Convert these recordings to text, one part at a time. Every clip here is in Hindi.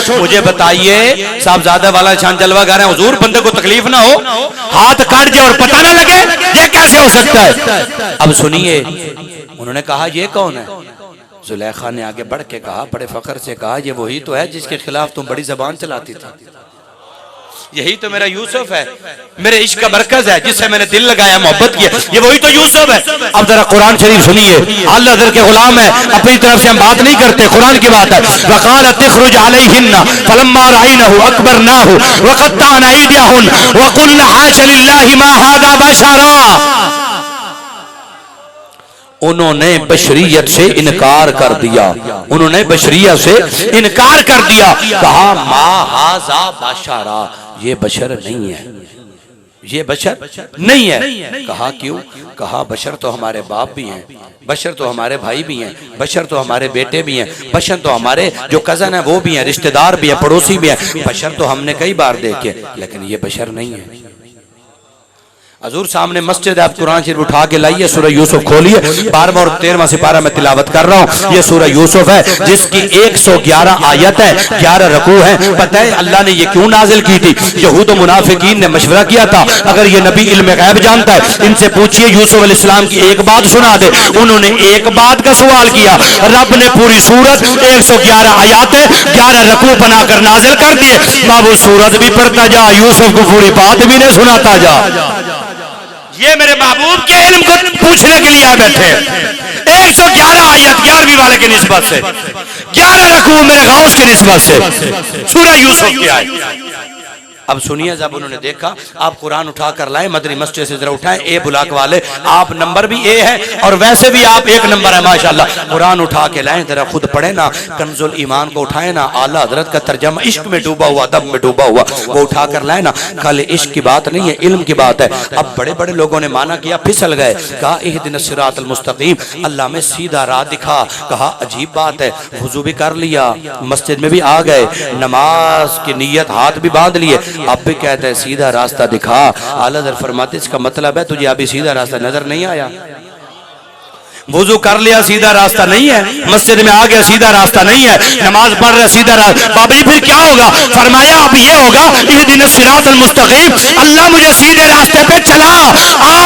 मुझे बताइए साहबजादा वाला शान जलवा गा रहे हैं, हुजूर बंदे को तकलीफ ना हो, हाथ काट जाए और पता ना लगे, ये कैसे हो सकता है? अब सुनिए, उन्होंने कहा ये कौन है? जुलेखा ने आगे बढ़ के कहा, बड़े फख्र से कहा, ये वही तो है जिसके खिलाफ तुम बड़ी जबान चलाती थी, यही तो मेरा यूसुफ है, मेरे इश्क का मरकज है, जिससे मैंने दिल लगाया, मोहब्बत किया, ये वही तो यूसुफ है। अब जरा कुरान शरीफ सुनिए, अल्लाह दर के गुलाम है, अपनी तरफ से हम बात नहीं करते, कुरान की बात है। वक़ाल तख़रुज अलैहिन्ना फलम्मा रअयनहु अकबरनाहु वक़त्तअना अयदियहुन वक़ुल्ना हाशा लिल्लाहि मा हाज़ा बशरा। उन्होंने बशरियत से इनकार कर दिया, उन्होंने बशरियत से इनकार कर दिया, कहा मा हाज़ा बशरा, ये बशर नहीं है, ये बशर नहीं है। कहा क्यों? कहा बशर तो हमारे बाप भी हैं, बशर तो हमारे भाई भी हैं, बशर तो हमारे बेटे भी हैं, बशर तो हमारे जो कजन है वो भी हैं, रिश्तेदार भी हैं, पड़ोसी भी हैं, बशर तो हमने कई बार देखे, लेकिन ये बशर नहीं है। हजूर सामने मस्जिद है, आप कुरान शरीफ उठा के लाइए, सूरह यूसुफ खोलिए, 12वां और 13वां सिपारा में तिलावत कर रहा हूँ। ये सूरह यूसुफ है जिसकी 111 आयत है, 11 रकू है। पता है अल्लाह ने ये क्यों नाजिल की थी? यहूद और मुनाफिकीन ने मशवरा किया था, अगर ये नबी इल्म गैब जानता है, इनसे पूछिए यूसुफ अलैहिस्सलाम की एक बात सुना दे। उन्होंने एक बात का सवाल किया, रब ने पूरी सूरत 111 आयत 11 रकू बनाकर नाजिल कर दिए। बाबू सूरत भी पढ़ता जा, यूसुफ को पूरी बात भी नहीं सुनाता जा। ये मेरे महबूब के इल्म को पूछने के लिए आ बैठे। 111 आयत 11वीं वाले की निस्बत से, 11 रकू मेरे गौस की निस्बत से सूरह यूसुफ की आयत। अब सुनिए, जब उन्होंने देखा, आप कुरान उठा कर लाए, मदनी मस्जिद से जरा उठाएं, ए बुलाक वाले, आप नंबर भी ए है और वैसे भी आप एक नंबर है माशाल्लाह। कुरान उठा के लाएं, जरा खुद पढ़े ना, कंजुल ईमान को उठाए ना, आला हजरत का तर्जमा, इश्क में डूबा हुआ, दब में डूबा हुआ, वो उठा कर लाए ना। कल इश्क की बात नहीं है, इल्म की बात है। अब बड़े बड़े लोगों ने माना किया, फिसल गए, कहा इहदिनस सिरातल मुस्तकीम, अल्लाह में सीधा राह दिखा। कहा अजीब बात है, वुजू भी कर लिया, मस्जिद में भी आ गए, नमाज की नीयत हाथ भी बांध लिए, अब भी कहते हैं सीधा रास्ता दिखा। आला हज़रत फरमाते इसका मतलब है तुझे अभी सीधा रास्ता नजर नहीं आया। वुजू कर लिया, सीधा रास्ता नहीं है, मस्जिद में आ गया, सीधा रास्ता नहीं है, नमाज पढ़ रहा, सीधा रास्ता। बाबा जी फिर क्या होगा? फरमाया अब ये होगा, इहदिनस सिरातल मुस्तकीम, अल्लाह मुझे सीधे रास्ते पे चला।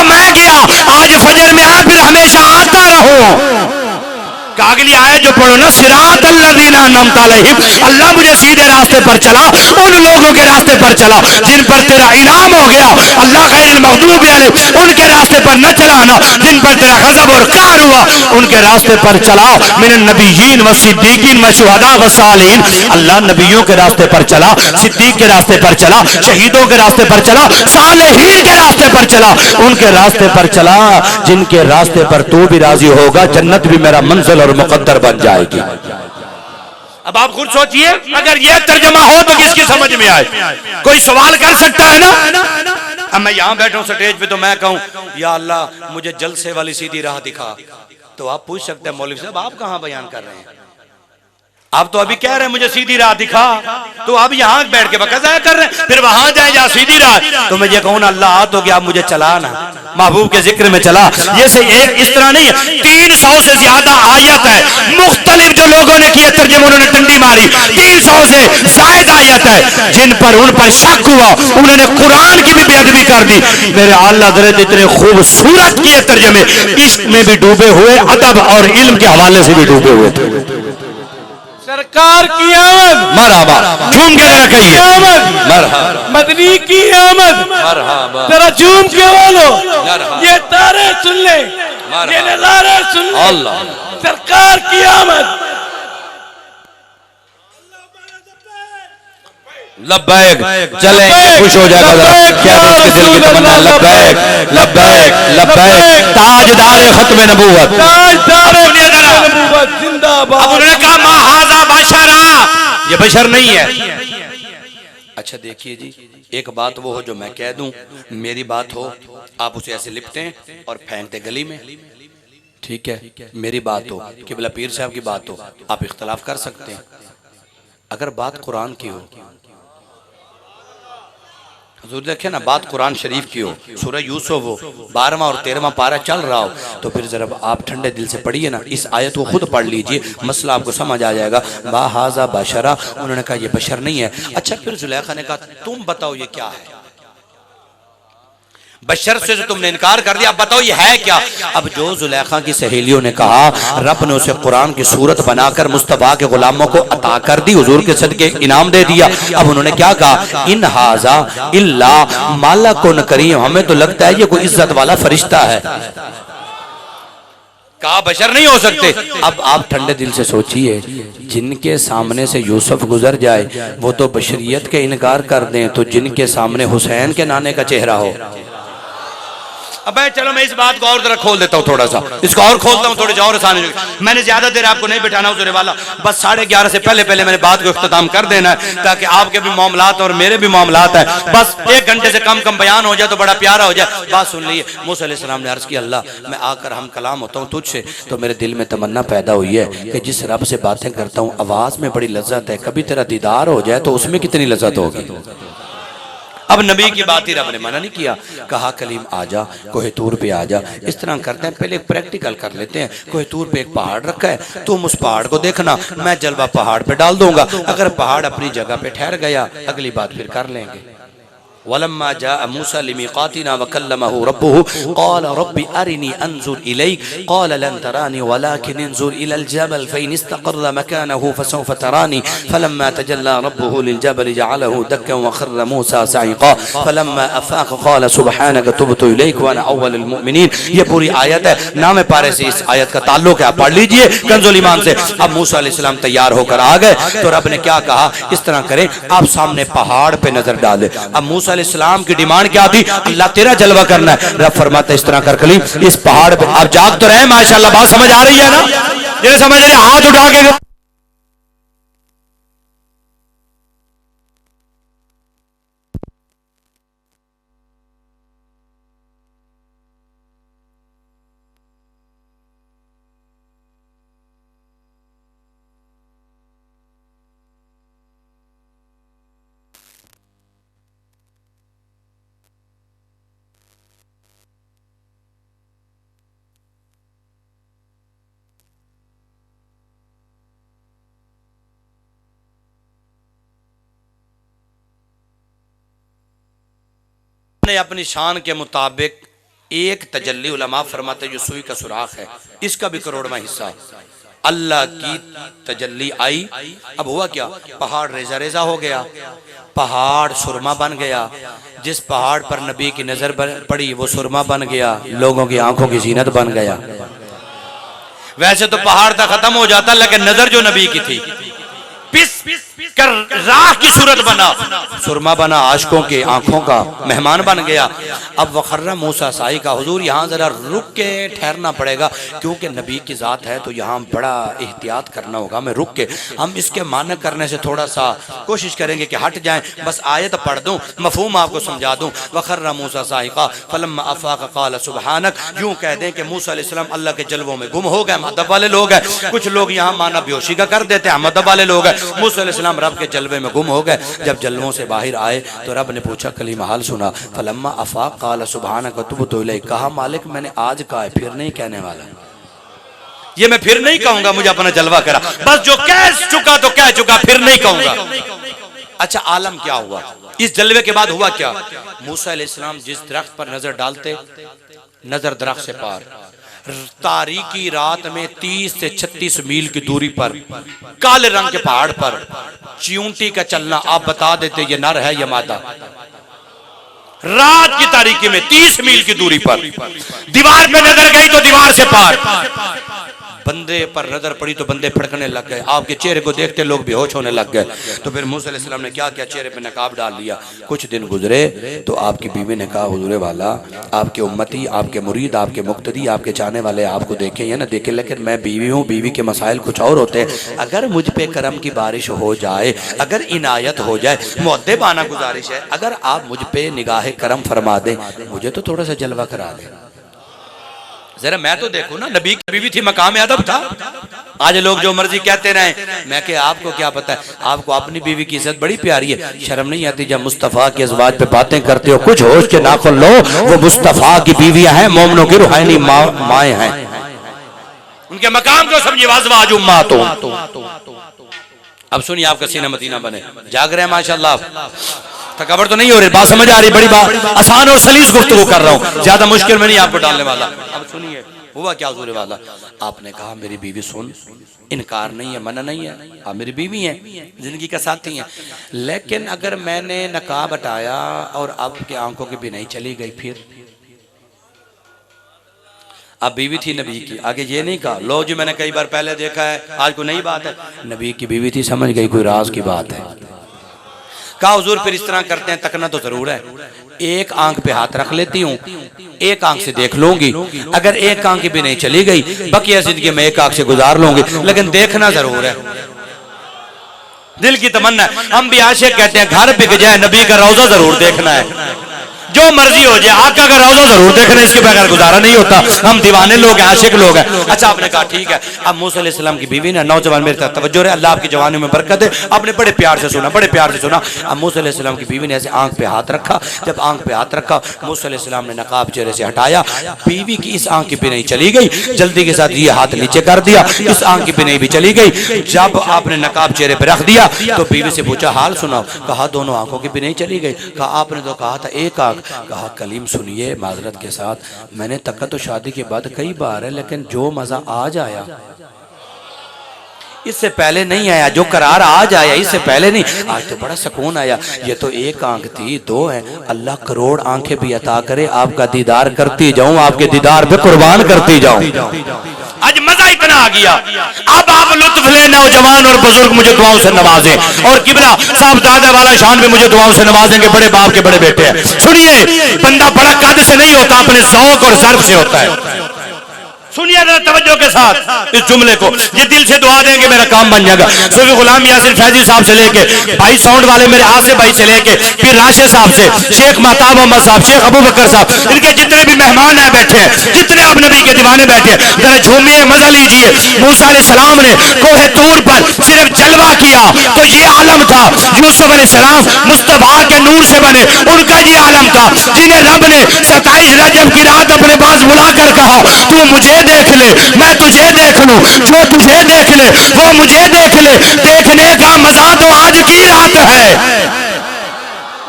मैं गया, आज फजर में आ, फिर हमेशा आता रहूं। अगली आयत जो पढ़ो ना, सिरातल लज़ीना अनअमता अलैहिम, अल्लाह मुझे सीधे रास्ते पर चला, उन लोगों के रास्ते पर चला जिन पर तेरा इनाम हो गया। अल्लाह गैरिल मग़दूबि अलैहिम, उनके रास्ते पर न चलाना जिन पर तेरा गज़ब और क़हर हुआ, उनके रास्ते पर चलाओ। मिनन नबिय्यीन व सिद्दीकीन व शुहदा व सालिहीन, अल्लाह नबियों के रास्ते पर चला, सिद्दीक के रास्ते पर चला, शहीदों के रास्ते पर चला, सालिहीन के रास्ते पर चला, उनके रास्ते पर चला जिनके रास्ते पर तू भी राजी होगा, जन्नत भी मेरा मंजिल और मुकद्दर बन जाएगी। अब आप खुद सोचिए, अगर यह तर्जमा हो तो किसकी समझ में आए? कोई सवाल कर सकता है ना? अब मैं यहां बैठा हूं स्टेज पे, तो मैं कहूं या अल्लाह मुझे जलसे वाली सीधी राह दिखा, तो आप पूछ सकते हैं मौलवी साहब आप कहां बयान कर रहे हैं? आप तो अभी कह रहे हैं मुझे सीधी राह दिखा, तो अब यहाँ बैठ के बकाया कर रहे हैं, फिर वहां जाए जहाँ सीधी राह। तो मैं ये कहूँ ना अल्लाह तो क्या आप मुझे चला ना, महबूब के जिक्र में चला। ये से एक इस तरह नहीं है, 300 से ज्यादा आयत है, मुख्तलिफ जो लोगों ने किए तर्जुमे, उन्होंने टंडी मारी, 300 से जायद आयत है जिन पर उन पर शक हुआ, उन्होंने कुरान की भी बेअदबी कर दी। मेरे आला हज़रत इतने खूबसूरत किए तर्जुमे, इश्क में भी डूबे हुए, अदब और इल्म के हवाले से भी डूबे हुए थे। सरकार की आमद, मरहबा, झूम के जरा कहिए मरहबा, मदनी की आमद, मरहबा, जरा झूम के बोलो, ये तारे सुन ले, ये नज़ारे सुन ले, अल्लाह, सरकार की आमद। लब्बैक, चलेंगे खुश हो जाएगा जरा, क्या उसके दिल की तमन्ना, लब्बैक लब्बैक लब्बैक, ताजदार खत्म नबूवत, ताजदार नबूवत जिंदाबाद। अब उन्होंने कहा मा हाज़ा बशरा, ये बशर नहीं है। अच्छा देखिए जी, एक बात वो हो जो मैं कह दूं, मेरी बात हो, आप उसे ऐसे लिपटें और फेंक दें गली में, ठीक है? मेरी बात हो, किबला पीर साहब की बात हो, आप इख्तलाफ कर सकते हैं। अगर बात कुरान की हो, हुजूर देखे ना, बात कुरान शरीफ की हो, सूरह यूसुफ हो, 12वां और 13वां पारा चल रहा हो, तो फिर जरा आप ठंडे दिल से पढ़िए ना, इस आयत को खुद पढ़ लीजिए, मसला आपको समझ आ जाएगा। बा हाजा बशरा, उन्होंने कहा ये बशर नहीं है। अच्छा, फिर जुलेखा ने कहा तुम बताओ ये क्या है, बशर से जो तुमने इनकार कर दिया, अब बताओ ये है क्या। अब जो जुलेखा की सहेलियों ने कहा, रब ने उसे कुरान की सूरत बनाकर मुस्तफा के गुलामों को अता कर दी, हुजूर के सदके इनाम दे दिया। अब उन्होंने क्या कहा, इन हाजा इल्ला मालकुन करीम, हमें तो लगता है ये कोई इज्जत वाला फरिश्ता है, कहा बशर नहीं हो सकते। अब आप ठंडे दिल से सोचिए, जिनके सामने से यूसुफ गुजर जाए वो तो बशरियत के इनकार कर दें, तो जिनके सामने हुसैन के नाने का चेहरा हो। अब चलो मैं इस बात को और जरा खोल देता हूँ, थोड़ा सा इसको और खोलता हूँ, थोड़े और आसानी। मैंने ज्यादा देर आपको नहीं बिठाना हुजूर वाला, बस 11:30 से पहले पहले मैंने बात को इख्तिताम कर देना है, ताकि आपके भी मामलात और मेरे भी मामलात है, बस 1 घंटे से कम कम बयान हो जाए तो बड़ा प्यारा हो जाए। बात सुन लीजिए, मूसा अलैहिस्सलाम ने अर्ज किया, अल्लाह मैं आकर हम कलाम होता हूँ तुझसे, तो मेरे दिल में तमन्ना पैदा हुई है कि जिस रब से बातें करता हूँ आवाज में बड़ी लज्जत है, कभी तेरा दीदार हो जाए तो उसमें कितनी लज्जत होगी। अब नबी की बात ही रब ने मना नहीं किया, कहा कलीम आजा, कोहे तूर पे आजा। इस तरह करते हैं, पहले प्रैक्टिकल कर लेते हैं। कोहे तूर पे एक पहाड़ रखा है, तुम उस पहाड़ को देखना, मैं जलवा पहाड़ पे डाल दूंगा, अगर पहाड़ अपनी जगह पे ठहर गया अगली बात फिर कर लेंगे। वलम्मा जाअ मूसा लिमीक़ातिना वकल्लमहु रब्बुहु क़ाल रब्बि अरिनी अंजुर इलैक क़ाल लन तरानी वलाकिन इंजुर इलल जबल फ़इन इस्तक़र्र मकानहु फसौफ़ तरानी फलम्मा तजल्ला रब्बुहु लिलजबल जअलहु दक्कन वख़र्र मूसा सईक़ा फलम्मा अफ़ाक़ क़ाल सुब्हानक तुब्तु इलैक व अना अव्वलुल मुमिनीन। ये पूरी आयत है, नाम पारे से इस आयत का ताल्लुक है, आप पढ़ लीजिए कंजुल ईमान से। अब मूसा अलैहिस्सलाम तैयार होकर आ गए, तो रब ने क्या कहा, इस तरह करें आप सामने पहाड़ पे नजर डालें। अब मूसा अलैहिस्सलाम की डिमांड क्या थी, अल्लाह तेरा जलवा करना है। रब फरमाता इस तरह कर कलीम, इस पहाड़ पे आप जाग तो रहे माशाअल्लाह, बात समझ आ रही है ना, ये समझ रहे, हाथ उठा के ने अपनी शान के मुताबिक एक तजल्ली, उलमा फरमाते जो सुई का सुराख है, इसका भी करोड़वां हिस्सा अल्लाह की तजल्ली आई। अब हुआ क्या, पहाड़ रेजा रेजा हो गया, पहाड़ सुरमा बन गया, जिस पहाड़ पर नबी की नजर पड़ी वो सुरमा बन गया, लोगों की आंखों की जीनत बन गया। वैसे तो पहाड़ तक खत्म हो जाता, लेकिन नजर जो नबी की थी पिस कर राह की सूरत बना, सुरमा बना, आशिकों के आंखों का मेहमान बन गया। अब वखर्रा मूसा साई का, हुजूर यहाँ जरा रुक के ठहरना पड़ेगा, क्योंकि नबी की जात है तो यहाँ बड़ा एहतियात करना होगा, मैं रुक के, हम इसके मानक करने से थोड़ा सा कोशिश करेंगे कि हट जाएं, बस आयत पढ़ दूं, मफहूम आपको समझा दूं। वखर्रा मूसा साई का फलम्मा अफ़ाक़ क़ाल सुब्हानक, यूं कह दें कि मूसा अलैहिस्सलाम अल्लाह के जलवों में गुम हो गए, मदब वाले लोग हैं, कुछ लोग यहाँ माना बेहोशी का कर देते हैं, मदब वाले लोग हैं। मूसा अलैहिस्सलाम रब के जलवे में गुम हो गए, जब जलवों से बाहर आए तो रब ने पूछा, कलीमा हाल सुना, फलम्मा अफ़ाक़ क़ाल सुब्हानक तुब्तु इलैक, कहा मालिक मैंने आज कहा है, फिर नहीं कहने वाला, ये मैं फिर नहीं कहूंगा, मुझे अपना जलवा करा, बस जो कह चुका तो कह चुका, फिर नहीं कहूंगा। अच्छा, आलम क्या हुआ इस जलवे के बाद, हुआ क्या, मूसा अलैहिस्सलाम जिस दरख्त पर नजर डालते, नजर दरख्त से पार, तारीकी रात में 30 से 36 मील की दूरी पर काले रंग के पहाड़ पर चींटी का चलना, आप बता देते ये नर है या मादा। रात की तारीकी में 30 मील की दूरी पर दीवार पे नजर गई तो दीवार से पार, बंदे पर नजर पड़ी तो बंदे फड़कने लग गए, आपके चेहरे को देखते लोग बेहोश होने लग गए। तो फिर मूसा अलैहिस्सलाम ने क्या किया, चेहरे पे नकाब डाल लिया। कुछ दिन गुजरे तो आपकी बीवी ने कहा, हुजूर वाला, आपके उम्मती, आपके मुरीद, आपके मुक्तदी, आपके चाहने वाले आपको देखे या ना देखे, लेकिन मैं बीवी हूँ, बीवी के मसाइल कुछ और होते हैं, अगर मुझ पे करम की बारिश हो जाए, अगर इनायत हो जाए, मुअद्दिबाना गुजारिश है, अगर आप मुझ पे निगाह करम फरमा दें, मुझे तो थोड़ा सा जलवा करा दें, जरा मैं तो देखूं ना, नबी की बीवी थी, मकाम अदब था, आज लोग जो मर्जी कहते रहे, मैं कि आपको क्या पता है, आपको अपनी बीवी की इज्जत बड़ी प्यारी है, शर्म नहीं आती जब मुस्तफ़ा के अज़वाज पे बातें करते हो? कुछ होश के नाखुन लो, वो मुस्तफ़ा की बीवियां हैं, मोमिनों की रूहानी माएँ हैं, उनके मकाम को समझिए। वाज़वाजु उम्मातुहुम। अब सुनिए, आपका सीना मदीना बने। जाग रहे हैं माशाल्लाह, थकावट तो नहीं हो रही, बात समझ आ रही? बड़ी बात आसान और सलीस गुफ्तगू कर रहा हूँ, ज्यादा मुश्किल में नहीं आपको डालने वाला। अब सुनिए, हुआ क्या हुजूर वाला, आपने कहा मेरी बीवी सुन, इनकार नहीं है, मना नहीं है, आप मेरी बीवी हैं, जिंदगी का साथी हैं, लेकिन अगर मैंने नकाब हटाया और आपकी आंखों की भी नहीं चली गई, फिर अब बीवी थी नबी की, आगे ये नहीं कहा लो जी मैंने कई बार पहले देखा है, आज कोई नई बात है, नबी की बीवी थी, समझ गई कोई राज की बात है। कहा हुजूर फिर इस तरह करते हैं, तकना तो जरूर है, एक आंख पे हाथ रख लेती हूँ, एक आंख से देख लूंगी, अगर एक आंख भी नहीं चली गई बकिया जिंदगी में एक आंख से गुजार लूंगी, लेकिन देखना जरूर है। दिल की तमन्ना है, हम भी आशिक कहते हैं घर बिक जाए नबी का रौजा जरूर देखना है, जो मर्जी हो जाए आका का रौजा जरूर देखना, इसके बगैर गुजारा नहीं होता। हम दीवाने लोग हैं, आशिक लोग हैं। अच्छा, आपने कहा ठीक है। अब मूसा अलैहिस्सलाम की बीवी ने, नौजवान मेरे तरफ तवज्जो रहे, अल्लाह आपकी जवानी में बरकत है, आपने बड़े प्यार से सुना, बड़े प्यार से सुना। अब मूसा अलैहिस्सलाम की बीवी ने ऐसे आंख पे हाथ रखा, जब आंख पे हाथ रखा मूसा अलैहिस्सलाम ने नकाब चेहरे से हटाया, बीवी की इस आंख की भी नहीं चली गई, जल्दी के साथ ये हाथ नीचे कर दिया, इस आंख की भी नहीं भी चली गई। जब आपने नकाब चेहरे पे रख दिया तो बीवी से पूछा हाल सुनाओ, कहा दोनों आंखों की भी नहीं चली गई, कहा आपने तो कहा था एक आंख, कहा कलीम सुनिए माजरत के साथ, मैंने तका तो शादी के बाद कई बार है, लेकिन जो मजा आज आया इससे पहले नहीं आया, जो करार आज आया इससे पहले नहीं, आज तो बड़ा सुकून आया। ये तो एक आंख थी, दो है, अल्लाह करोड़ आंखें भी अता करे, आपका दीदार करती जाऊं, आपके दीदार पे कुर्बान करती जाऊं। आज मजा इतना आ गया, अब आप लुत्फ ले, नौजवान और बुजुर्ग मुझे दुआओं से नवाजें, और किबला साहब दादा वाला शान भी मुझे दुआओं से नवाजेंगे, बड़े बाप के बड़े बेटे हैं। सुनिए, बंदा बड़ा कद से नहीं होता, अपने ज़ौक़ और ज़र्फ़ से होता है। सुनिए जरा तवज्जो के साथ इस जुमले को, ये दिल से दुआ देंगे मेरा काम बन जाएगा। सूफी गुलाम यासिर फैजी साहब से लेके भाई साउंड वाले मेरे आसिफ भाई से लेके फिर राशिद साहब से शेख महताब मोहम्मद साहब, शेख अबू बकर साहब, इनके जितने भी मेहमान आए बैठे हैं, जितने आप नबी के दीवाने बैठे हैं, जरा झूमिए, मजा लीजिए। मूसा अलैहिस्सलाम ने कोहे तूर पर सिर्फ जलवा किया तो ये आलम था, यूसुफ अलैहिस्सलाम मुस्तफा के नूर से बने, उनका ये आलम था, जिन्हें रब ने 27 रजब की रात अपने पास बुलाकर कहा तू मुझे देख ले, मैं तुझे देख लूं, जो तुझे देख ले वो मुझे देख ले, देखने का मजा तो आज की रात है।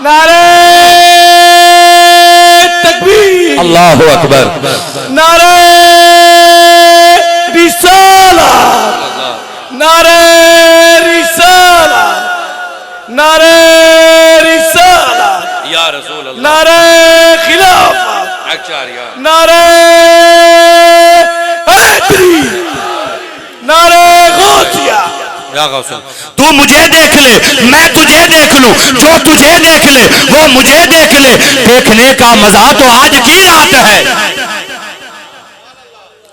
नारे तकबीर, अल्लाहु अकबर, नारे रिसालत, नारे रिसालत, नारे रिसालत या रसूल अल्लाह, नारे खिलाफत, आचार्य, नारे नारे गौसिया। तू मुझे देख ले, मैं तुझे देख लूं, जो तुझे देख ले वो मुझे देख ले, देखने का मजा तो आज की रात है।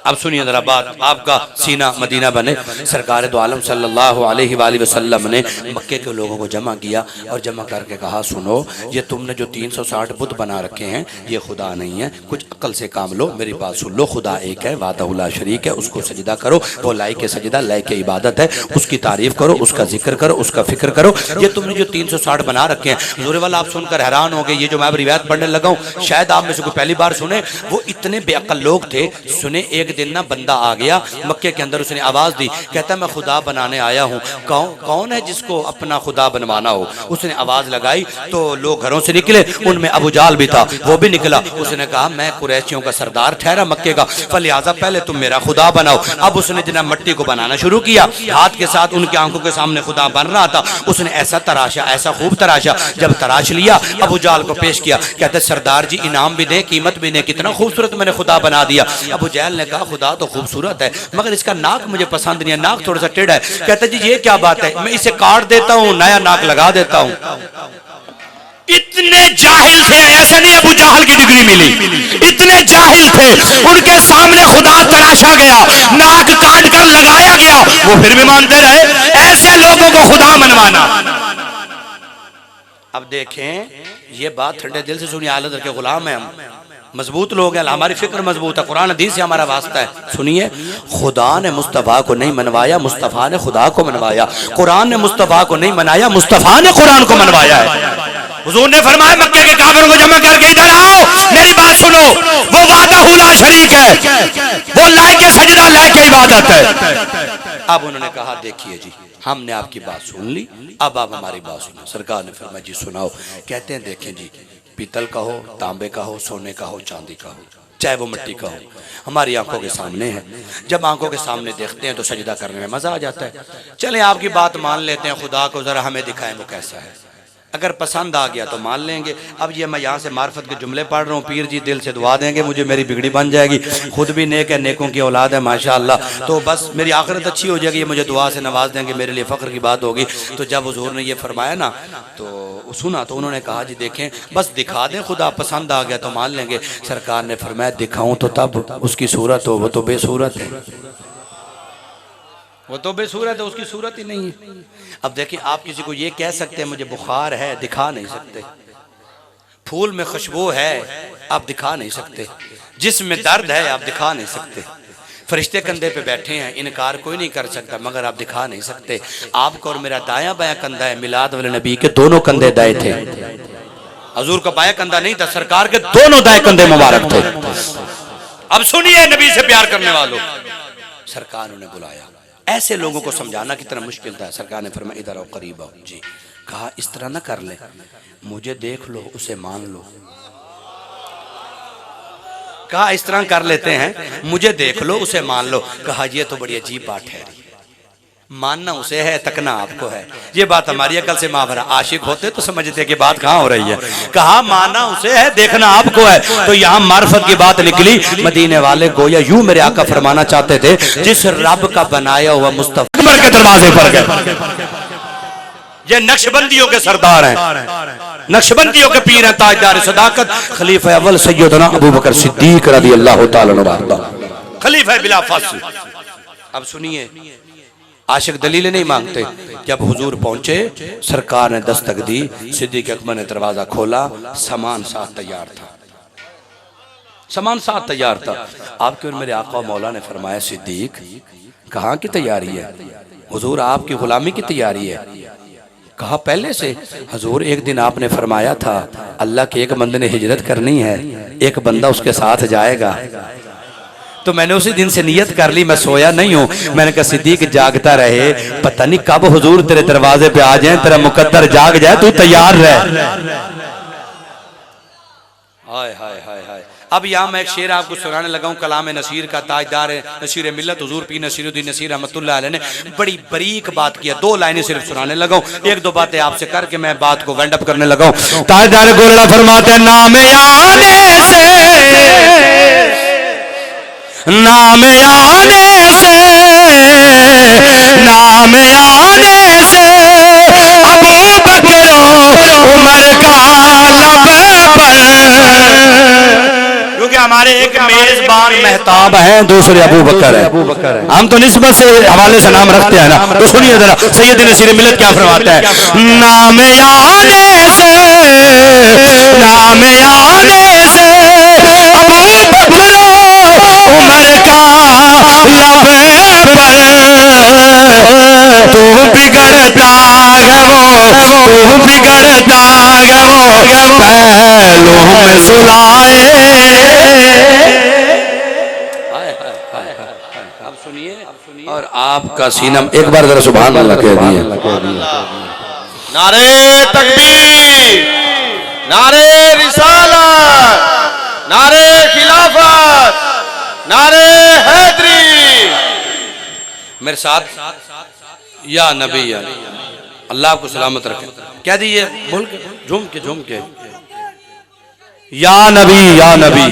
अब सुनिए जरा बात, आपका सीना मदीना बने। सरकार दो आलम सल्लल्लाहु अलैहि वसल्लम ने मक्के के लोगों को जमा किया और जमा करके कहा सुनो, ये तुमने जो 360 बुत बना रखे हैं ये खुदा नहीं है, कुछ अक्ल से काम लो, मेरी बात सुन लो, खुदा एक है, वाहदहु ला शरीक है, उसको सजदा करो, वो लायक सजदा, लायक इबादत है, उसकी तारीफ करो, उसका जिक्र करो, उसका फिक्र करो। ये तुमने जो 360 बना रखे हैं, हुज़ूर वाला आप सुनकर हैरान हो गए, ये जो मैं रिवायत पढ़ने लगा हूँ शायद आप में से कोई पहली बार सुने, वो इतने बेअक्ल लोग थे। सुने एक दिन ना बंदा आ गया मक्के के अंदर, उसने आवाज दी, कहता मैं खुदा बनाने आया हूँ, कौन है जिसको अपना खुदा बनवाना हो। उसने आवाज लगाई तो लोग घरों से निकले, उनमें अबू जाल भी था, वो भी निकला। उसने कहा मैं कुरैशियों का सरदार ठहरा मक्के का, फलिहाजा पहले तुम मेरा खुदा बनाओ। अब उसने जना मिट्टी को बनाना शुरू किया, हाथ के साथ उनकी आंखों के सामने खुदा बन रहा था। उसने ऐसा तराशा, ऐसा खूब तराशा, जब तराश लिया अबू जाल को पेश किया, कहते सरदार जी इनाम भी दे, कीमत भी दे, कितना खूबसूरत मैंने खुदा बना दिया। अबू जाल ने कहा खुदा तो खूबसूरत है मगर इसका नाक मुझे पसंद नहीं है, नाक थोड़ा सा टेढ़ा है। कहता जी ये क्या बात है, मैं इसे काट देता हूँ, नया नाक लगा देता हूँ। इतने जाहिल थे, ऐसा नहीं अबू जाहल की डिग्री मिली, इतने जाहिल थे, उनके सामने खुदा तराशा गया, नाक काट कर लगाया गया, वो फिर भी मानते रहे। ऐसे लोगों को खुदा मनवाना। अब देखें ये बात ठंडे दिल से सुनिए, आला दर के गुलाम है हम, मजबूत लोग हैं, हमारी फिक्र मजबूत है, कुरान हदीस से हमारा वास्ता है। सुनिए, खुदा ने मुस्तफ़ा को नहीं मनवाया, मुस्तफ़ा ने खुदा को मनवाया। कुरान ने मुस्तफ़ा को नहीं मनाया, मुस्तफ़ा ने कुरान को मनवाया है। हुजूर ने फरमाया मक्के के काफिरों को जमा करके इधर आओ, मेरी बात सुनो, वो वाहदहू ला शरीक है, वो लायके सजदा लायके इबादत है। अब उन्होंने कहा देखिए जी, हमने आपकी बात सुन ली, अब आप हमारी बात सुनो। सरकार ने फरमाया जी सुनाओ। कहते हैं देखें जी, पीतल का हो, तांबे का हो, सोने का हो, चांदी का हो, चाहे वो मिट्टी का हो, हमारी आंखों के सामने है। जब आंखों के सामने देखते हैं तो सजदा करने में मजा आ जाता है। चलें आपकी बात मान लेते हैं, खुदा को जरा हमें दिखाएं वो कैसा है। अगर पसंद आ गया तो मान लेंगे। अब ये मैं यहाँ से मार्फत के जुमले पढ़ रहा हूँ, पीर जी दिल से दुआ देंगे मुझे, मेरी बिगड़ी बन जाएगी, खुद भी नेक है, नेकों की औलाद है माशाअल्लाह, तो बस मेरी आखिरत अच्छी हो जाएगी, ये मुझे दुआ से नवाज देंगे, मेरे लिए फ़ख्र की बात होगी। तो जब हुजूर ने ये फरमाया ना तो सुना, तो उन्होंने कहा जी देखें बस दिखा दें, खुदा पसंद आ गया तो मान लेंगे। सरकार ने फरमाया दिखाऊँ तो तब उसकी सूरत हो, वो तो बेसूरत है, वो तो बेसूरत है, उसकी सूरत ही नहीं है। अब देखिए, आप किसी को ये कह सकते हैं मुझे बुखार है, दिखा नहीं सकते। फूल में खुशबू है, आप दिखा नहीं सकते। जिस्म में दर्द है, आप दिखा नहीं सकते। फरिश्ते कंधे पे बैठे हैं, इनकार कोई नहीं कर सकता, मगर आप दिखा नहीं सकते। आपको और मेरा दायां बायां कंधा है, मिलाद वाले नबी के दोनों कंधे दाएं थे, हुजूर का बायां कंधा नहीं था, सरकार के दोनों दाएं कंधे मुबारक थे। अब सुनिए नबी से प्यार करने वालों, सरकार ने बुलाया। ऐसे लोगों को समझाना कितना मुश्किल था। सरकार ने फरमाया इधर आओ, करीब आओ जी। कहा इस तरह ना कर ले, मुझे देख लो उसे मान लो। कहा इस तरह कर लेते हैं, मुझे देख लो उसे मान लो। कहा ये तो बड़ी अजीब बात ठहरी, मानना उसे है, तकना आपको है। ये बात हमारी अकल से मावरा, आशिक होते तो समझते कि बात कहाँ हो रही है। कहा मानना उसे है, देखना आपको है। तो यहाँ मार्फत की बात निकली। मदीने वाले गोया यूं मेरे आका फरमाना चाहते थे, जिस रब का बनाया हुआ मुस्तफा के दरवाजे पर गए। ये नक्शबंदियों के सरदार हैं, नक्शबंदियों के पीर हैं, ताजदार सदाकत, खलीफा अव्वल सैयदना अबू बकर सिद्दीक रज़ी अल्लाह तआला अन्हु, खलीफा बिला फस्ल। अब सुनिए, आशिक दलीलें नहीं मांगते। जब हुजूर पहुंचे, सरकार ने दस्तक दी, सिद्दीक अकबर ने दरवाजा खोला, सामान साथ तैयार था, सामान साथ तैयार था। आपके और मेरे आका मौला ने फरमाया सिद्दीक कहाँ की तैयारी है? हुजूर आपकी गुलामी की तैयारी है। कहा पहले से? हुजूर एक दिन आपने फरमाया था अल्लाह के एक बंदे ने हिजरत करनी है, एक बंदा उसके साथ जाएगा। तो मैंने उसी दिन से नियत कर ली, मैं सोया नहीं हूँ। मैंने कहा सिद्दीक जागता रहे, पता नहीं कब हुजूर तेरे दरवाजे पे आ जाए, तेरा मुकद्दर जाग जाए, तू तैयार रह। हाय हाय हाय हाय। अब यहाँ मैं एक शेर आपको सुनाने लगा हूँ, कलाम नसीर का, ताजदार नसीर मिल्लत हुजूर पीर नसीरुद्दीन नसीर रहमतुल्लाह अलैह ने बड़ी बरीक बात किया। 2 लाइनें सिर्फ सुनाने लगा हूँ, 1-2 बातें आपसे करके मैं बात को वाइंड अप करने लगा हूँ। ताजदार गोलड़ा फरमाते हैं नाम आने से, नाम आने से, नाम आने से अबू बकर उमर का लब पर, क्योंकि हमारे एक मेजबान मेहताब हैं, दूसरे अबू बकर है। हम तो निस्बत से हवाले से नाम रखते हैं ना। तो सुनिए जरा सैयद नसीर मिल्लत क्या फरमाता है, नाम आने से, नाम आने से अबू बकर उमर का लब पर, तू बिगड़ता है वो, तू बिगड़ता है वो, पहलू में सुलाए। अब सुनिए, और आपका सीना एक बार जरा सुभान अल्लाह कह दिए। नारे तकबीर, नारे रिसालत, नारे खिलाफत, नारे हैदरी। मेरे साथ या नबी, या अल्लाह आपको सलामत रखे। कह दीजिए बोल के, झूम के, झूम के, या नबी, या नबी,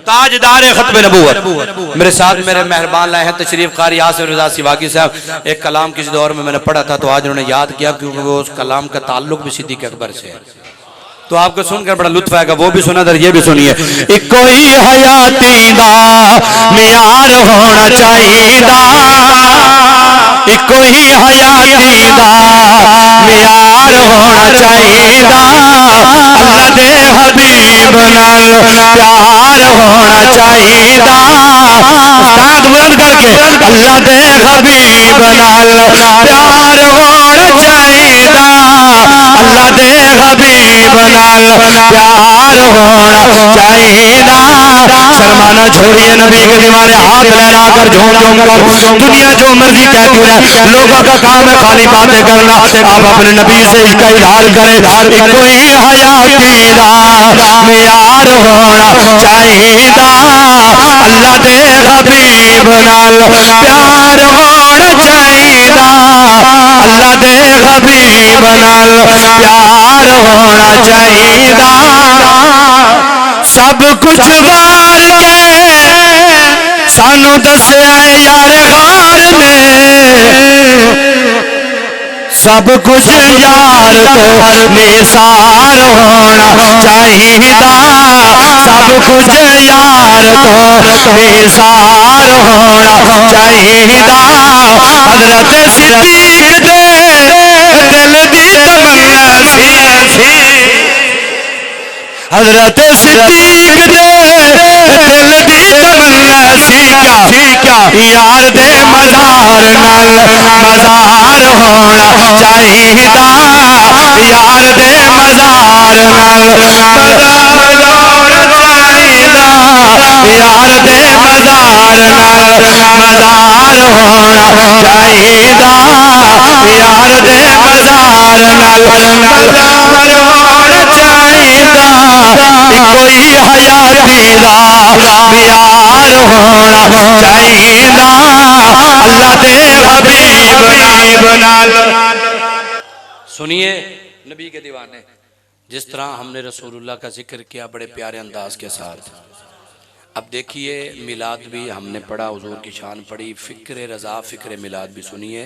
ताजदार खत्म नबूवत। मेरे साथ मेरे मेहरबान लाए हैं तशरीफ कारी आसिफ रज़ा सिवाकी साहब। एक कलाम किसी दौर में मैंने पढ़ा था, तो आज उन्होंने याद किया, क्योंकि वो उस कलाम का ताल्लुक भी सिद्दीक अकबर से है। तो आपको सुनकर बड़ा लुत्फ आएगा, वो भी सुना दर ये भी सुनिए। कोई हयाती दा मियार होना चाहिए, इको ही हयाती दा मियार होना चाहिदा अल्लाह दे हबीब नाल प्यार होना चाहिदा उस्ताद बुलंद करके अल्लाह दे हबीब नाल प्यार होना चाहिदा अल्लाह दे हबीब नाल प्यार होना चाहिदा शर्माना छोड़िए नबी के दीवाने हाथ लहरा कर झूम झूम कर दुनिया जो मर्जी कहती है लोगों का काम है खाली बातें करना आप अपने नबी से इसका इजहार करें कोई हयाती दा मियार होना चाहिदा अल्लाह दे हबीब नाल प्यार होना चाहिदा अल्लाह दे हबीब नाल प्यार होना चाहिदा सब कुछ वार के सानू दस्या यार गार ने सब कुछ यार तो निसार होना चाहिदा सब कुछ यार तो निसार होना चाहिदा हजरत सिद्दीक दे दिल दी तमन्ना सी हजरत सिद्दीक दे दिल दी तमन्ना सी क्या यार दे मज़ार नाल मज़ार होना चाहिदा यार दे मज़ार नाल मज़ार होना चाहिदा यार दे मज़ार नाल मज़ार होना चाहिदा यार दे मज़ार नाल मज़ार होना चाहिदा कोई हयाती दा मियार होना चाहिदा अल्लाह दे हबीब नाल। सुनिए नबी के दीवाने जिस तरह हमने रसूलुल्लाह का जिक्र किया बड़े प्यारे अंदाज के साथ। अब देखिए मिलाद भी हमने पढ़ा, हुजूर की शान पढ़ी, फ़िक्र रज़ा फ़िक्र मिलाद भी सुनिए।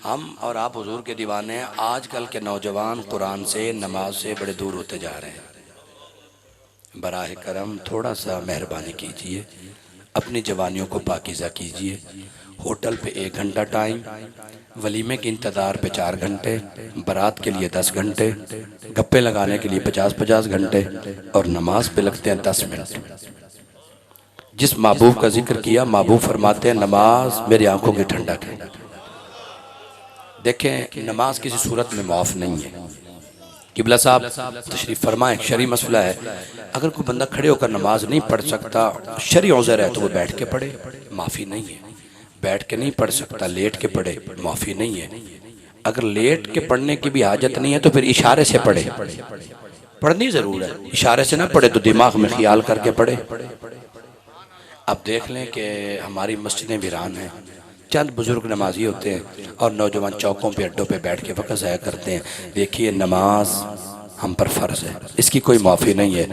हम और आप हुजूर के दीवाने हैं। आजकल के नौजवान कुरान से नमाज से बड़े दूर होते जा रहे हैं। बराह करम थोड़ा सा मेहरबानी कीजिए, अपनी जवानियों को पाकीज़ा कीजिए। होटल पे 1 घंटा टाइम, वलीमे के इंतज़ार पे 4 घंटे, बारात के लिए 10 घंटे, गप्पे लगाने के लिए 50-50 घंटे और नमाज पे लगते हैं 10 मिनट। जिस महबूब का जिक्र किया, महबूब फरमाते हैं नमाज मेरी आंखों की ठंडक है। देखें नमाज किसी सूरत में माफ़ नहीं है। किबला साहब तशरीफ़ फरमाएं, शरी मसला है। अगर कोई बंदा खड़े होकर नमाज नहीं पढ़ सकता, शरी औज़र है, तो वो बैठ के पढ़े, माफ़ी नहीं है। बैठ के नहीं पढ़ सकता, लेट के पढ़े, माफ़ी नहीं है। अगर लेट के पढ़ने की भी हाजत नहीं है तो फिर इशारे से पढ़े। पढ़नी ज़रूर है, इशारे से ना पढ़े तो दिमाग में ख्याल करके पढ़े। अब देख लें कि हमारी मस्जिदें वीरान हैं, चंद बुजुर्ग नमाजी होते हैं और नौजवान चौकों पे अड्डों पे बैठ के वक़्त ज़ाया करते हैं। देखिए नमाज हम पर फ़र्ज़ है, इसकी कोई माफ़ी नहीं है।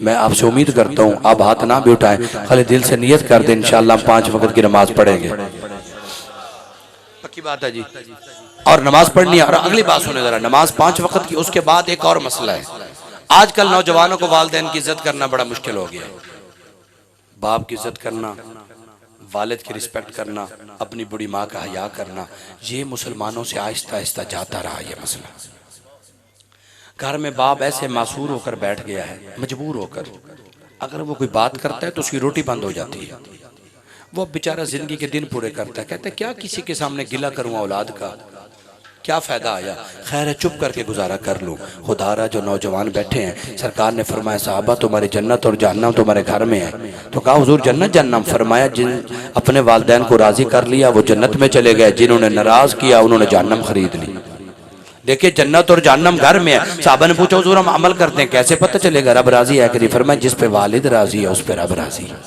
मैं आपसे उम्मीद करता हूँ आप हाथ ना भी उठाएं, खाली दिल से नियत कर दें इंशाअल्लाह हम 5 वक़्त की नमाज़ पढ़ेंगे। पक्की बात है जी। और नमाज पढ़नी है। और अगली बात सुने ज़रा, नमाज 5 वक़्त की, उसके बाद एक और मसला है। आजकल नौजवानों को वालिदैन की इज़्ज़त करना बड़ा मुश्किल हो गया है। बाप की इज़्ज़त करना, वालिद की रिस्पेक्ट करना, अपनी बुढ़ी माँ का हया करना, ये मुसलमानों से आहिस्ता आहिस्ता जाता रहा ये मसला। घर में बाप ऐसे मासूर होकर बैठ गया है, मजबूर होकर, अगर वो कोई बात करता है तो उसकी रोटी बंद हो जाती है। वो बेचारा जिंदगी के दिन पूरे करता है, कहता है क्या किसी के सामने गिला करूँ औलाद का, क्या फ़ायदा आया, खैर है चुप करके गुजारा कर लूँ। खुदारा जो नौजवान बैठे हैं, सरकार ने फरमाया साहबा तुम्हारी जन्नत और जहन्नम तुम्हारे घर में है। तो कहा हुजूर जन्नत जहन्नम? फरमाया जिन अपने वालिदैन को राज़ी कर लिया वो जन्नत में चले गए, जिन्होंने नाराज़ किया उन्होंने जहन्नम खरीद ली। देखिए जन्नत और जहन्नम घर में है। साहबा ने पूछा हुजूर हम अमल करते हैं कैसे पता चलेगा रब राज़ी है कि नहीं? फरमाया जिस पे वालिद राज़ी है उस पे रब राज़ी है।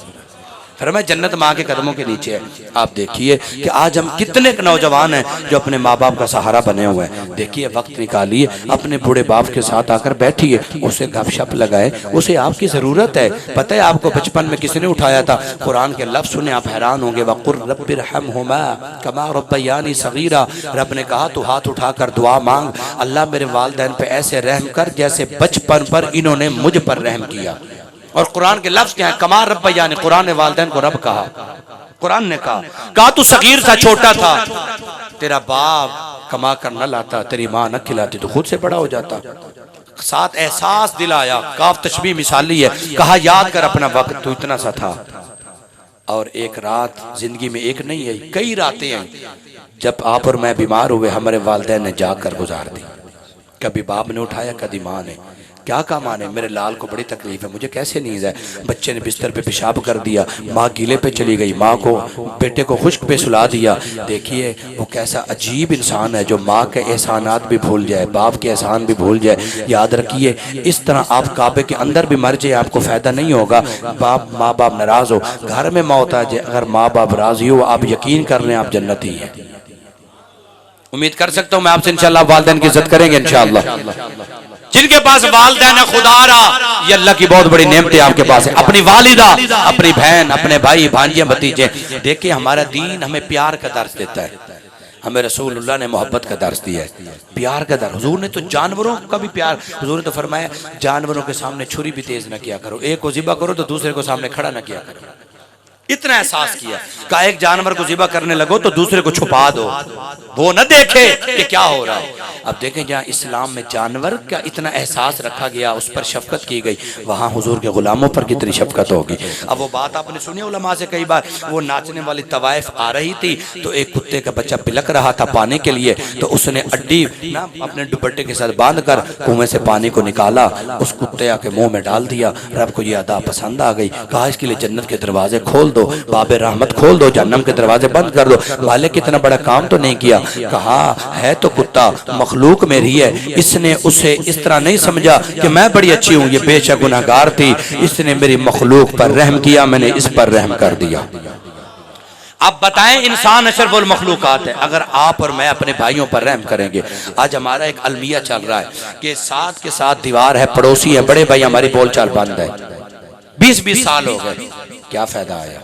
फरमाया जन्नत माँ के कदमों के नीचे है। आप देखिए कि आज हम कितने नौजवान हैं जो अपने माँ बाप का सहारा बने हुए हैं। देखिए वक्त निकालिए, अपने बूढ़े बाप के साथ आकर बैठिए, उसे गपशप लगाए, उसे आपकी ज़रूरत है। पता है आपको बचपन में किसने उठाया था? कुरान के लफ्ज़ सुने आप हैरान होंगे, वक़ुर रब्बिरहमहुमा कमा रब्बयानी सगीरा। रब ने कहा तो हाथ उठाकर दुआ मांग, अल्लाह मेरे वालिदैन पे ऐसे रहम कर जैसे बचपन पर इन्होंने मुझ पर रहम किया। और कुरान के लफ्ज़ क्या है? कमा रब्बयानी, कुरान ने वालिदैन को रब कहा। कुरान ने कहा तू सगीर था, छोटा था, तेरा बाप कमा कर न लाता, तेरी माँ न खिलाती, तो खुद से बड़ा हो जाता। साथ एहसास दिलाया, काफ तशबीह मिसाली है, कहा याद कर अपना वक्त, तू इतना सा था। और एक रात जिंदगी में एक नहीं आई, कई रातें आई जब आप और मैं बीमार हुए, हमारे वालिदैन ने जाकर गुजार दी। कभी बाप ने उठाया, कभी माँ ने। क्या काम आने, मेरे लाल को बड़ी तकलीफ है, मुझे कैसे नींद है, बच्चे ने बिस्तर पे पेशाब कर दिया, माँ गीले पे चली गई, माँ को बेटे को खुश्क पे सुला दिया। देखिए वो कैसा अजीब इंसान है जो माँ के एहसानात भी भूल जाए, बाप के एहसान भी भूल जाए। याद रखिए इस तरह आप काबे के अंदर भी मर जाए आपको फ़ायदा नहीं होगा। माँ बाप नाराज़ हो, घर में मौत आ जाए, अगर माँ बाप राज़ी हो आप यकीन कर लें आप जन्नती हैं। उम्मीद कर सकता हूँ मैं आपसे इंशाअल्लाह वालिदैन की इज्जत करेंगे इंशाअल्लाह। जिनके पास वालिदैन है, खुदारा ये अल्लाह की बहुत बड़ी नेमत आपके पास है। अपनी वालिदा, अपनी बहन, अपने भाई भांजे भतीजे। देखिए हमारा दीन हमें प्यार का दर्स देता है, हमें रसूलुल्लाह ने मोहब्बत का दर्स दिया है, प्यार का दर्स। हुजूर ने तो जानवरों का भी प्यार, हुजूर ने तो फरमाया जानवरों के सामने छुरी भी तेज न किया करो, एक को ज़िबा करो तो दूसरे को सामने खड़ा न किया करो। इतना एहसास किया का एक जानवर को ज़िबा करने लगो तो दूसरे को छुपा दो, वो न देखे कि क्या हो रहा है। अब देखें जहाँ इस्लाम में जानवर का इतना एहसास रखा गया, उस पर शफकत की गई, वहाँ हुजूर के गुलामों पर कितनी शफकत होगी। अब वो बात आपने सुनी उलमा से कई बार, वो नाचने वाली तवाइफ आ रही थी तो एक कुत्ते का बच्चा पिलक रहा था पानी के लिए, तो उसने अड्डी ना अपने दुपट्टे के साथ बांध कर कुएं से पानी को निकाला, उस कुत्ते के मुंह में डाल दिया। रब को ये अदा पसंद आ गई, कहा इसके लिए जन्नत के दरवाजे खोल दो, बाबे रहमत खोल दो, जहन्नम के दरवाजे बंद कर दो। मालिक इतना बड़ा काम तो नहीं किया, कहा है तो कुत्ता मखलूक मेरी है, इसने उसे इस तरह नहीं समझा कि मैं बड़ी अच्छी हूँ, ये बेशक गुनाहगार थी, इसने मेरी मखलूक पर रहम किया, मैंने इस पर रहम कर दिया। अब बताएं इंसान अशरफुल मखलूकात है, अगर आप और मैं अपने भाइयों पर रहम करेंगे। आज हमारा एक अलमिया चल रहा है कि साथ के साथ दीवार है, पड़ोसी है, बड़े भाई हमारी बोलचाल बंद है, 20-20 साल हो गए, क्या फायदा आया।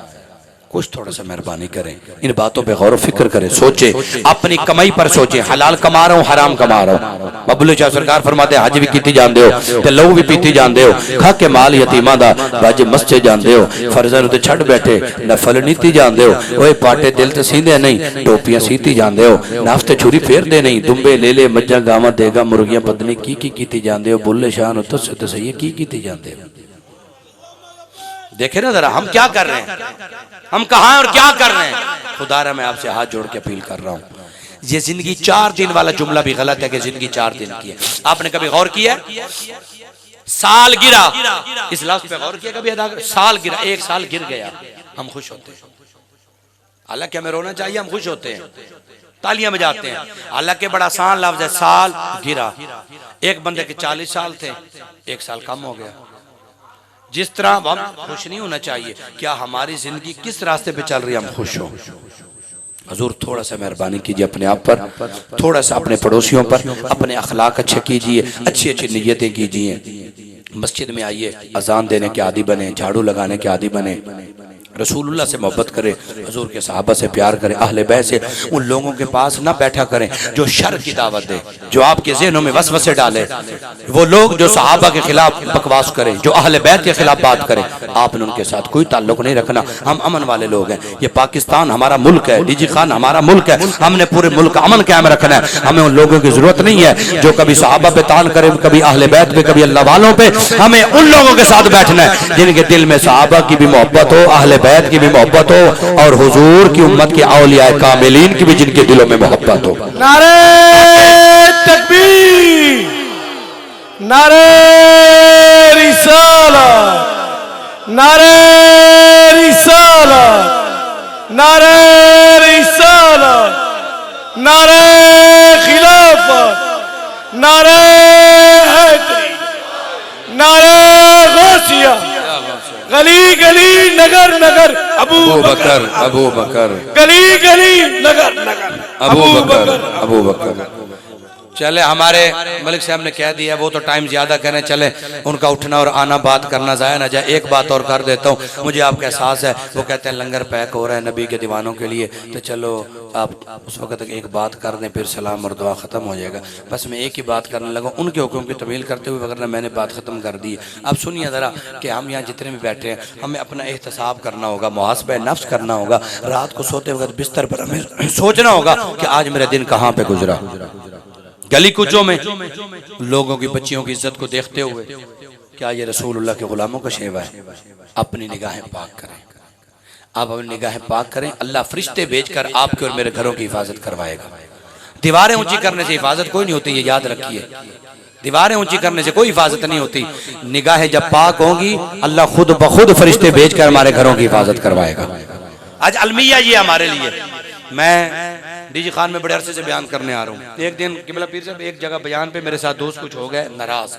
कुछ थोड़ा सा मेहरबानी करें, इन बातों पे गौर फिक्र करें, सोचे, अपनी कमाई पर सोचें, हलाल कमा रहा हूँ हराम कमा रहा हूँ। मबूले शाह सरकार फरमाते हज भी कीती जानते हो ते लहू भी पीती जानते हो, खा के माल यतीमा दा बाजे मस्ते जानते हो, फर्जां नूं ते छड़ बैठे नफल नीती जानते हो, ओए पाटे दिल ते सींदे नहीं टोपियां सीती जानते हो, नाफ्ते छुरी फेरदे नहीं, दुंबे ले ले मज्जां गावां देगा मुर्गियां पत्नी की कीती जानते हो, बुल्ले शाह नूं दस्सो ते सही की कीती जानते हो। देखे ना जरा हम क्या कर रहे हैं, हम कहाँ और क्या कर रहे हैं। खुदारा मैं आपसे हाथ जोड़ के अपील कर रहा हूँ, ये जिंदगी 4 दिन वाला जुमला भी गलत है कि जिंदगी 4 दिन की है। आपने कभी गौर किया साल गिरा, इस लफ्ज पे गौर किया कभी अदा, साल गिरा, 1 साल गिर गया, हम खुश होते हैं। हालांकि हमें रोना चाहिए, हम खुश होते हैं, तालियां बजाते हैं। हालांकि बड़ा आसान लफ्ज है, साल गिरा। एक बंदे के 40 साल थे, 1 साल कम हो गया। जिस तरह हम खुश नहीं होना चाहिए, क्या हमारी जिंदगी किस रास्ते पे चल रही है, हम खुश हो। हजूर थोड़ा सा मेहरबानी कीजिए अपने आप पर, थोड़ा सा अपने पड़ोसियों पर, अपने अखलाक अच्छे कीजिए, अच्छी अच्छी नियतें कीजिए। मस्जिद में आइए, अजान देने के आदी बने, झाड़ू लगाने के आदी बने, रसूलुल्लाह से मोहब्बत करें, हजूर के सहाबा से प्यार करें, अहले बैत से। उन लोगों के पास ना बैठा करें जो शर की दावत दे, जो आपके ज़हनों में वसवसे डाले, वो लोग जो सहाबा के खिलाफ बकवास करें, जो अहले बैत के खिलाफ बात करें, आपने उनके साथ कोई ताल्लुक नहीं रखना। हम अमन वाले लोग हैं, ये पाकिस्तान हमारा मुल्क है, डीजी खान हमारा मुल्क है, हमने पूरे मुल्क का अमन कायम रखना है। हमें उन लोगों की जरूरत नहीं है जो कभी सहाबा पे तान करे, कभी अहले बैत पे, कभी अल्लाह वालों पे। हमें उन लोगों के साथ बैठना है जिनके दिल में सहाबा की भी मोहब्बत हो, अहले बैत की भी मोहब्बत हो, और हुजूर की उम्मत के औलिया कामिलीन की भी जिनके दिलों में मोहब्बत हो। नारे तकबीर, नारे रिसालत, नारे रिसालत, नारे रिसालत, नारे खिलाफत, नारे हैदरी, नारे गौसिया, गली गली नगर नगर अबू बकर, अबू बकर, गली गली नगर नगर अबू बकर, अबू बकर। चले हमारे मलिक साहब ने कह दिया, वो तो टाइम ज़्यादा करें, चले उनका उठना और आना बात करना ज़ाया ना जाए। एक बात और कर देता हूँ, मुझे आपका एहसास है, वो कहते हैं लंगर पैक हो रहा है नबी के दीवानों के लिए, तो चलो आप उस वक्त एक बात कर दें, फिर सलाम और दुआ ख़त्म हो जाएगा। बस मैं एक ही बात करने लगा उनके हुक्म की तमील करते हुए, वगरना मैंने बात ख़त्म कर दी। अब सुनिए ज़रा कि हम यहाँ जितने भी बैठे हैं, हमें अपना एहतसाब करना होगा, मुहासबा नफ्स करना होगा। रात को सोते वक्त बिस्तर पर हमें सोचना होगा कि आज मेरा दिन कहाँ पे गुजरा। गली कुचों में लोगों की बच्चियों की इज्जत को देखते हुए, क्या ये रसूलुल्लाह के गुलामों का शेवा है? अपनी निगाहें पाक करें, आप अपनी निगाहें पाक करें, अल्लाह फरिश्ते भेजकर आपके और मेरे घरों की हिफाजत करवाएगा। दीवारें ऊंची करने से हिफाजत कोई नहीं होती, ये याद रखिए। दीवारें ऊंची करने से कोई हिफाजत नहीं होती। निगाहें जब पाक होंगी, अल्लाह खुद ब खुद फरिश्ते भेजकर हमारे घरों की हिफाजत करवाएगा। आज अलमिया ये हमारे लिए, मैं डीजी खान में बड़े अरसे से बयान करने आ रहा हूँ। एक दिन किबला पीर साहब एक जगह बयान पे मेरे साथ दोस्त कुछ हो गए नाराज,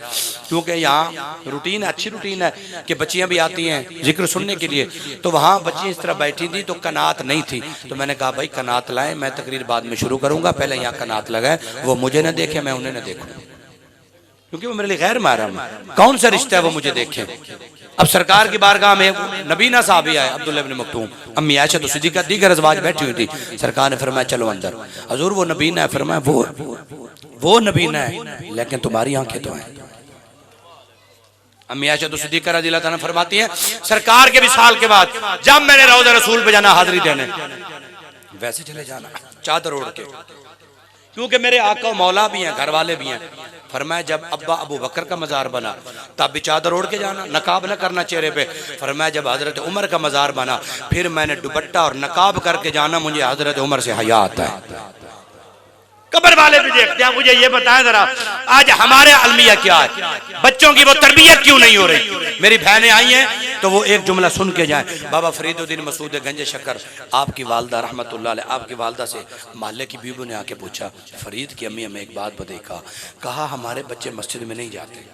क्योंकि यहाँ रूटीन है, अच्छी रूटीन है कि बच्चियाँ भी आती हैं जिक्र सुनने के लिए, तो वहाँ बच्चियाँ इस तरह बैठी थी तो कनात नहीं थी। तो मैंने कहा भाई कनात लाएं, मैं तकरीर बाद में शुरू करूँगा, पहले यहाँ कनात लगाए, वो मुझे न देखे मैं उन्हें न देखूँ, क्योंकि वो मेरे लिए गैर महरम है। कौन सा रिश्ता है वो मुझे देखे। अब सरकार की बारगाह में नबीना साहबी आए अब्दुल्लाह इब्न मक्तूम, अम्मी आयशा तो सिद्दीक़ा दीगर अज़वाज बैठी हुई थी। सरकार ने फरमाया चलो अंदर। हजूर वो नबीना है? फरमाया वो नबीना है, लेकिन तुम्हारी आंखें तो हैं। अम्मी आयशा तो सिद्दीक़ा रज़ियल्लाहु अन्हा फरमाती हैं, सरकार के विसाल के बाद जब मैंने रौज़ा रसूल पे जाना हाजिरी देने, वैसे चले जाना चादर ओढ़ के, क्योंकि मेरे आका मौला भी हैं, घर वाले भी हैं। फरमाया जब अब्बा अबू बकर का मज़ार बना तब भी चादर ओढ़ के जाना, नकाब न करना चेहरे पे। फरमाया जब हजरत उमर का मज़ार बना फिर मैंने दुपट्टा और नकाब करके जाना, मुझे हजरत उमर से हया आता है। कब्र वाले भी देखते हैं। मुझे ये बताएं जरा, आज हमारे अलमिया क्या है? बच्चों की वो तरबियत क्यों नहीं हो रही? मेरी बहनें आई हैं तो वो एक जुमला सुन के जाएं। बाबा फरीदुद्दीन मसूद गंज शक्कर, आपकी वालदा रहमतुल्लाह अलैह, आपकी वालदा से मोहल्ले की बीबी ने आके पूछा, फरीद की अम्मी हमें एक बात बताई। कहा हमारे बच्चे मस्जिद में नहीं जाते,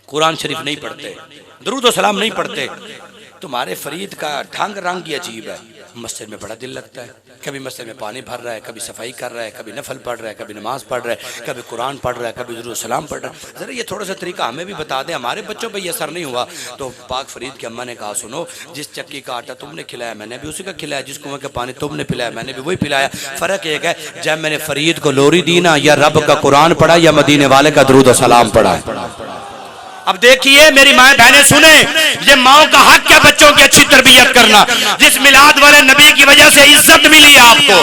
कुरान शरीफ नहीं पढ़ते, दुरूद व सलाम नहीं पढ़ते, तुम्हारे फरीद का ढंग रंग ही अजीब है। मस्जिद में बड़ा दिल लगता है, कभी मस्जिद में पानी भर रहा है, कभी सफाई कर रहा है, कभी नफल पढ़ रहा है, कभी नमाज पढ़ रहा है, कभी कुरान पढ़ रहा है, कभी दुरूद सलाम पढ़ रहा है। ज़रा ये थोड़ा सा तरीका हमें भी बता दें, हमारे बच्चों पे ये असर नहीं हुआ। तो पाक फरीद की अम्मा ने कहा सुनो, जिस चक्की का आटा तुमने खिलाया मैंने भी उसी का खिलाया, जिस कुएं का पानी तुमने पिलाया मैंने भी वही पिलाया। फ़र्क एक है, जब मैंने फरीद को लोरी दी ना, या रब का कुरान पढ़ा या मदीने वाले का दुरूद सलाम पढ़ा। अब देखिए मेरी माँ बहनें सुने, ये माओ का हक है बच्चों की अच्छी तरबियत करना। जिस मिलाद वाले नबी की वजह से इज्जत मिली है आपको,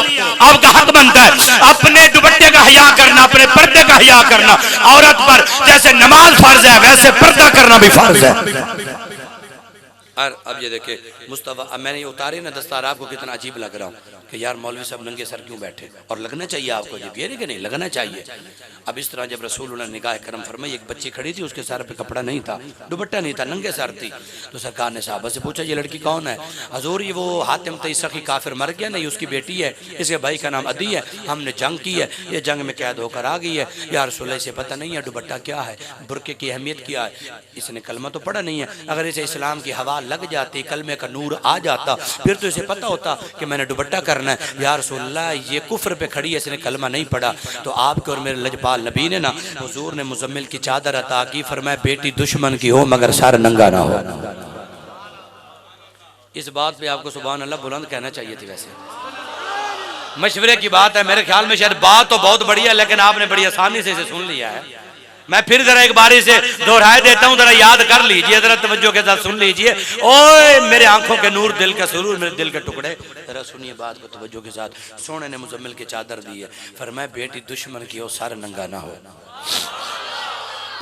आपका हक बनता है अपने दुपट्टे का हया करना, अपने पर्दे का हया करना। औरत पर जैसे नमाज फर्ज है वैसे पर्दा करना भी फर्ज है। और अब ये देखे मुस्तफा, अब मैंने ये उतारे ना दस्तार, आपको कितना अजीब लग रहा हूँ कि यार मौलवी साहब नंगे सर क्यों बैठे, और लगना चाहिए आपको अजीब, ये नहीं कि नहीं लगना चाहिए। अब इस तरह जब रसूल ने निगाह करम फरमाई, एक बच्ची खड़ी थी, उसके सर पे कपड़ा नहीं था, दुपट्टा नहीं था, नंगे सर थी। तो सरकार ने साहबा से पूछा ये लड़की कौन है? हजूर ये वो हातिम तई सखी काफिर मर गया नहीं, उसकी बेटी है, इसके भाई का नाम अदी है, हमने जंग की है, ये जंग में कैद होकर आ गई है। यार रसूल से पता नहीं है दुपट्टा क्या है, बुरके की अहमियत क्या है। इसने कलमा तो पढ़ा नहीं है, अगर इसे इस्लाम की हवा लग जाती, कलमे का नूर आ जाता, फिर तो इसे पता होता कि मैंने दुपट्टा करना है। यार रसूलल्लाह ये कुफ्र पे खड़ी है, इसने कलमा नहीं पढ़ा। तो आपके और मेरे लजपाल नबी ने ना हुजूर ने मुजम्मिल की चादर अता की, फरमाया बेटी दुश्मन की हो मगर सर नंगा ना हो। इस बात पे आपको सुभान अल्लाह बुलंद कहना चाहिए थी। वैसे मशवरे की बात है, मेरे ख्याल में शायद बात तो बहुत बढ़िया, लेकिन आपने बड़ी आसानी से इसे सुन लिया है। मैं फिर जरा एक बारी से दोहराए देता हूँ, जरा याद कर लीजिए, जरा तवज्जो के साथ सुन लीजिए। ओए मेरे आंखों के नूर, दिल का सुरूर, मेरे दिल के टुकड़े, जरा सुनिए बात को तवज्जो के साथ। सोने ने मुजम्मिल की चादर दी है, फरमाया बेटी दुश्मन की हो सर नंगा ना हो।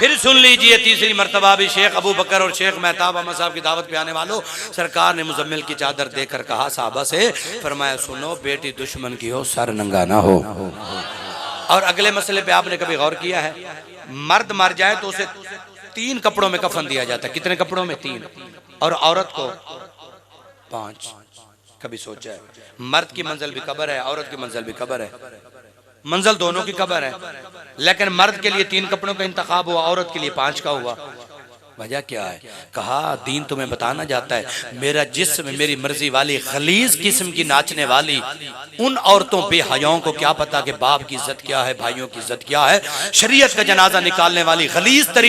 फिर सुन लीजिए तीसरी मर्तबा भी शेख अबू बकर और शेख मेहताब अहमद साहब की दावत पे आने वालों, सरकार ने मुजम्मिल की चादर देकर कहा साहबा से, फरमाया सुनो बेटी दुश्मन की हो सर नंगा ना हो। और अगले मसले पे आपने कभी गौर किया है, मर्द मर जाए तो उसे 3 कपड़ों में कफन दिया जाता है। कितने कपड़ों में? 3। और औरत को 5। कभी सोचा है? मर्द की मंजिल भी कब्र है, औरत की मंजिल भी कब्र है, मंजिल दोनों की कब्र है, लेकिन मर्द के लिए 3 कपड़ों का इंतखाब हुआ, औरत के लिए 5 का हुआ। वजह क्या है? कहा दीन तुम्हें बताना जाता है, मेरा जिस्म मेरी मर्जी वाली खलीज किस्म की नाचने वाली उन औरतों बेहयाओं को क्या पता कि बाप की इज्जत क्या है, भाइयों की इज्जत क्या है। शरीयत का जनाजा निकालने वाली खलीज तरीके